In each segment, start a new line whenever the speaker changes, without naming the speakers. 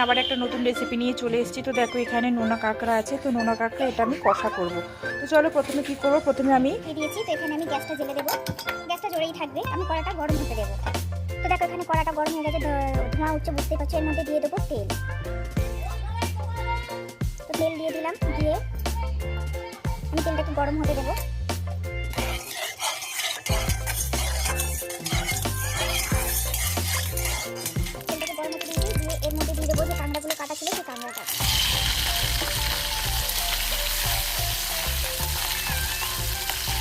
আবার একটা নতুন রেসিপি নিয়ে চলে এসেছি। তো দেখো এখানে নোনা কাঁকড়া আছে, তো নোনা কাঁকড়া এটা আমি কষা করব। তো চলো প্রথমে কি করব, প্রথমে আমি
দিয়েছি। তো এখানে আমি গ্যাসটা জ্বেলে দেবো, গ্যাসটা জোরেই থাকবে, আমি কড়াটা গরম হতে দেবো। তো দেখো এখানে কড়াটা গরম হয়ে গেছে, ধোঁয়া উঠছে বুঝতে পারছো। এর মধ্যে দিয়ে দেবো তেল। তো তেল দিয়ে দিলাম, দিয়ে আমি তেলটাকে গরম হতে দেবো। তেলটাকে গরম হতে দিয়েছি, দিয়ে এর মধ্যে দিয়ে দেবো যে কাঁকড়াগুলো কাটা ছিল সেই কাঁকড়াটা।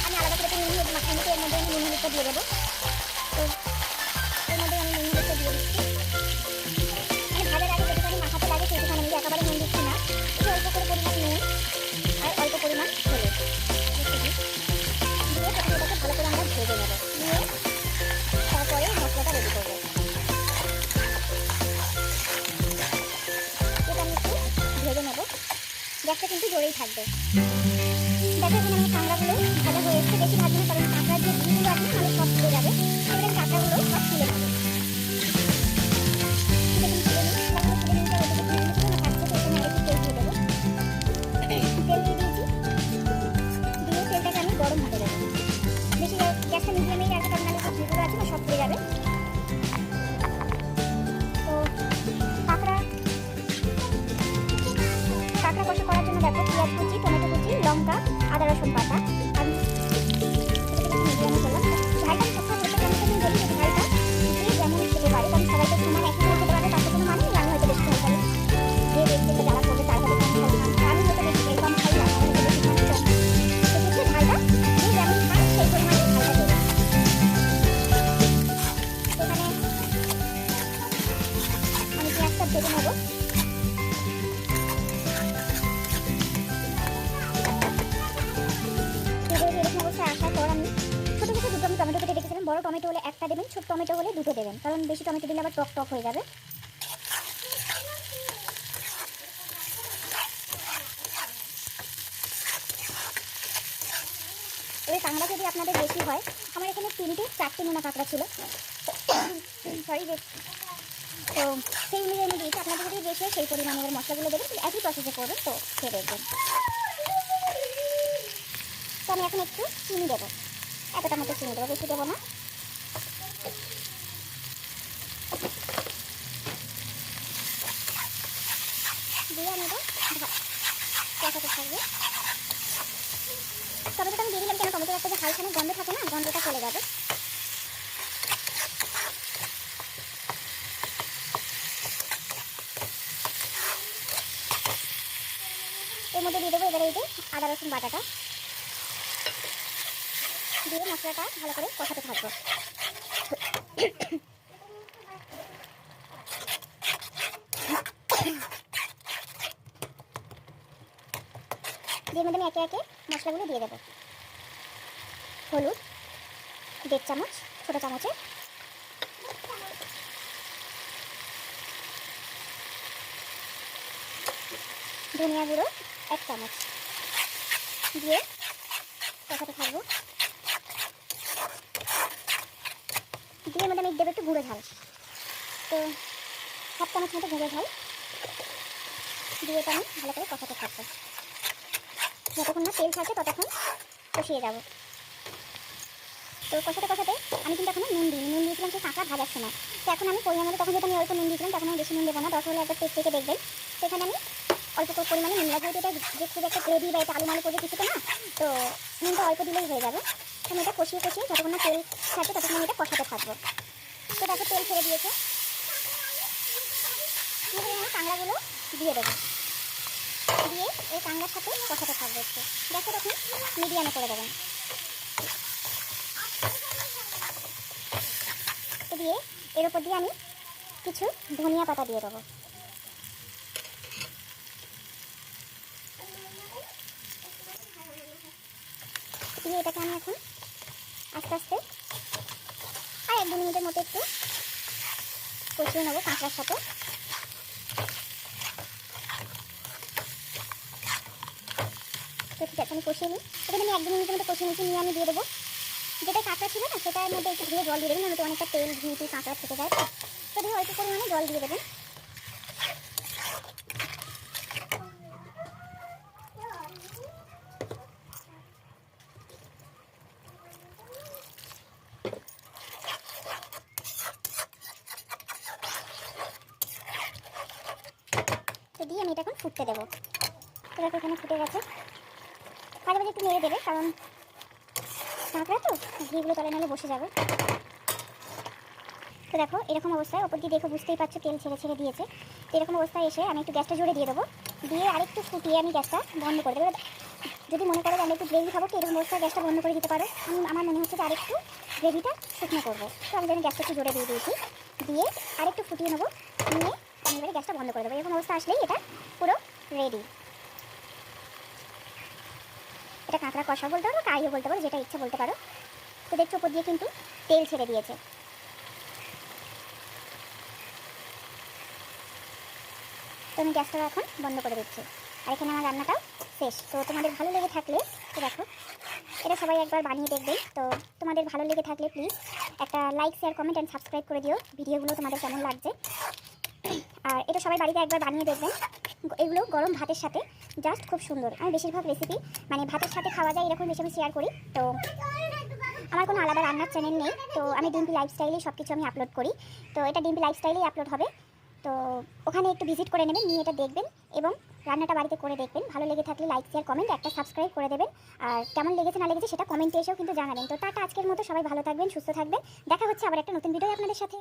আমি আলাদা করে নুন হলুদ মাখিয়ে নিতে, এর মধ্যে আমি নুন হলুদটা দিয়ে দেবো। তো এর মধ্যে আমি নুন হলুদটা দিয়ে দিচ্ছি। মানে ভাজার আগে যেটুখানি মাখাতে লাগে সেইটুখানি, আমি একেবারে নুন দিচ্ছি না, একটু অল্প করে পরিমাণ নুন আর অল্প পরিমাণ হলুদ দিয়ে প্রথমে এটাকে ভালো করে আমরা ভেজে নেব, নিয়ে তারপরে মশলাটা রেডি করবো। এটা আমি একটু ভেজে নেব, গ্যাসটা কিন্তু জোরেই থাকবে। দেখো এখানে আমি কাঁকড়াগুলো ভাজা হয়ে এসছে, বেশি ভাজবো না, কারণ কাঁকড়ার যে ডিমগুলো আছে না সব তুলে যাবে। এবার আমি কাঁকড়াগুলো সব তুলে নেবো। তেল দিয়ে দিয়েছি, দিয়ে তেলটাকে আমি গরম হতে দেবো। বেশি গ্যাসটা মিডিয়ামেই রাখবে, কারণ আমি যেগুলো আছে না সব পুড়ে যাবে। তো কাঁকড়া কষা করার জন্য দেখো পেঁয়াজ কুচি, টমেটো কুচি, লঙ্কা, আদা রসুন বাটা আমি মিডিয়ামে করলাম। ঝালটা আমি সবসময় ছোটো চামচে আমি বলি যে ঝালটা যে যেমন খেতে পারে, কারণ সবাই তো সমান একই খেতে পারে তার তো কোনো মানে নেই। আমি হয়তো বেশি ঝাল খাই, যে দেখতে যারা করবে তার হয়তো কম ঝাল খান, আমি হয়তো বেশি কম খাই, আমার হয়তো বেশি ঝাল কম। সেক্ষেত্রে ঝালটা যে যেমন খান সেই পরিমাণে ঝালটা দেবে। এখানে আমি পেঁয়াজটা ভেজে নেবো। এরকম অবস্থায় আসার পর আমি ছোটো ছোটো দুটো আমি টমেটো কেটে রেখেছিলাম। বড় টমেটো হলে একটা দেবেন, ছোট টমেটো হলে দুটো দেবেন, কারণ বেশি টমেটো দিলে আবার টক টক হয়ে যাবে। এবার কাঁকড়া যদি আপনাদের বেশি হয়, আমার এখানে 3-4টে নোনা কাঁকড়া ছিল, সরি তো সেই অনুযায়ী আমি দিয়েছি। আপনাদের যদি বেশি হয় সেই পরিমাণে এবার মশলাগুলো দেবেন, একই প্রসেসে করবেন, তো খেয়ে দেখবেন। তো আমি এখন একটু চিনি দেবো, এতটা মতো চিনি দেবো, বেশি দেবো না। দিয়ে আমি এটা কষাতে থাকবে। টমেটোটা আমি দিয়ে দিলাম কেন, টমেটোর একটা যে হালখানে গন্ধ থাকে না, গন্ধটা চলে যাবে। এর মধ্যে দিয়ে দেবো এবারে এই যে আদা রসুন বাটাটা, দিয়ে মশলাটা ভালো করে কষাতে থাকবো। দিয়ে মধ্যে আমি একে একে মশলাগুলো দিয়ে দেবো। হলুদ 1.5 চামচ ছোটো চামচে, ধনিয়া গুঁড়ো 1 চামচ দিয়ে কষাতে থাকবো। দিয়ে মধ্যে আমি দেবো একটু গুঁড়ো ঝাল, তো 1/2 চামচ মতো গুঁড়ো ঝাল দিয়ে এটা আমি ভালো করে কষাতে থাকবো। যতক্ষণ না তেল থাকে ততক্ষণ কষিয়ে যাবো। তো কষাতে কষাতে আমি কিন্তু এখনো নুন দিয়েছিলাম সেই কাঁকড়া ভাজার সময়। তো এখন আমি পরিমাণ মতো, তখন যেহেতু আমি অল্প নুন দিয়েছিলাম, তখন আমি বেশি নুন দেবো না, দরকার হলে একবার টেস্ট থেকে দেখবেন। সেখানে আমি অল্প পরিমাণে নুন লাগবে, যেটা যে খুব একটা গ্রেভি বা এটা আলু মালু করে কিছু তো না, তো নুনটা অল্প দিলেই হয়ে যাবে। আমি এটা কষিয়ে যতক্ষণ না তেল থাকে ততক্ষণ আমি এটা কষাতে থাকবো। তো দেখো তেল ছেড়ে দিয়েছে, আমি কাঁকড়াগুলো দিয়ে দেবো, দিয়ে এই কাঁকড়ার সাথে কষাতে থাকবো। একটু গ্যাসটা তখন মিডিয়ামে করে দেবেন। তো দিয়ে এর উপর দিয়ে আমি কিছু ধনিয়া পাতা দিয়ে দেবো। দিয়ে এটাকে আমি এখন আস্তে আস্তে আর 1-2 মিনিটের মতো একটু কষিয়ে নেবো কাঁকড়ার সাথে। তো ঠিক আছে, আমি কষিয়ে নিই। এখানে আমি 1-2 মিনিটের মতো কষিয়ে নিচ্ছি, নিয়ে আমি দিয়ে দেবো যেটা কাঁকড়া ছিল না সেটার মধ্যে একটু ধুয়ে জল দিয়ে দেবেন, নাহলে তো অনেকটা তেল ঘি কাঁকড়া থেকে যায়। তো দিয়ে অল্প পরিমাণে জল দিয়ে দেবেন। ফুটতে দেবো। তো দেখো এখানে ফুটে গেছে। মাঝে মাঝে একটু নেড়ে দেবে, কারণ কাঁকড়া তো ঘিগুলো তলে নালে বসে যাবে। তো দেখো এরকম অবস্থায়, ওপর দিয়ে দেখো বুঝতেই পারছো তেল ছেড়ে ছেড়ে দিয়েছে। তো এরকম অবস্থায় এসে আমি একটু গ্যাসটা জোরে দিয়ে দেবো, দিয়ে আরেকটু ফুটিয়ে আমি গ্যাসটা বন্ধ করে দেবো। যদি মনে করো যে আমি একটু গ্রেভি খাবো, তো এরকম অবস্থায় গ্যাসটা বন্ধ করে দিতে পারো। আমার মনে হচ্ছে যে আরেকটু গ্রেভিটা শুকনো করবো, তো আমি যেন গ্যাসটা একটু জোরে দিয়ে দিয়েছি, দিয়ে আরেকটু ফুটিয়ে নেবো, নিয়ে আমি এবারে গ্যাসটা বন্ধ করে দেবো। এরকম অবস্থা আসলেই এটা পুরো রেডি। এটা কাঁকড়া কষা বলতে পারো, কাইও বলতে পারো, যেটা ইচ্ছা বলতে পারো। তো দেখছো ওপর দিয়ে কিন্তু তেল ছেড়ে দিয়েছে। তো আমি গ্যাসটা এখন বন্ধ করে দিচ্ছি, আর এখানে আমার রান্নাটাও শেষ। তো তোমাদের ভালো লেগে থাকলে, তো দেখো এটা সবাই একবার বানিয়ে দেখবেন। তো তোমাদের ভালো লেগে থাকলে প্লিজ একটা like, share, comment and subscribe করে দিও। ভিডিওগুলো তোমাদের কেমন লাগছে, আর এটা সবাই বাড়িতে একবার বানিয়ে দেখবেন। এগুলো গরম ভাতের সাথে জাস্ট খুব সুন্দর। আমি বেশিরভাগ রেসিপি মানে ভাতের সাথে খাওয়া যায় এরকম বেশি আমি শেয়ার করি। তো আমার কোনো আলাদা রান্নার চ্যানেল নেই, তো আমি ডিম্পি লাইফস্টাইলেই সব কিছু আমি আপলোড করি। তো এটা ডিম্পি লাইফস্টাইলেই আপলোড হবে, তো ওখানে একটু ভিজিট করে নেবেন, নিয়ে এটা দেখবেন এবং রান্নাটা বাড়িতে করে দেখবেন। ভালো লেগে থাকলে লাইক, শেয়ার, কমেন্ট, একটা সাবস্ক্রাইব করে দেবেন। আর কেমন লেগেছে না লেগেছে সেটা কমেন্টে এসেও কিন্তু জানাবেন। তো টাটা, আজকের মতো সবাই ভালো থাকবেন, সুস্থ থাকবেন। দেখা হচ্ছে আবার একটা নতুন ভিডিও আপনাদের সাথে।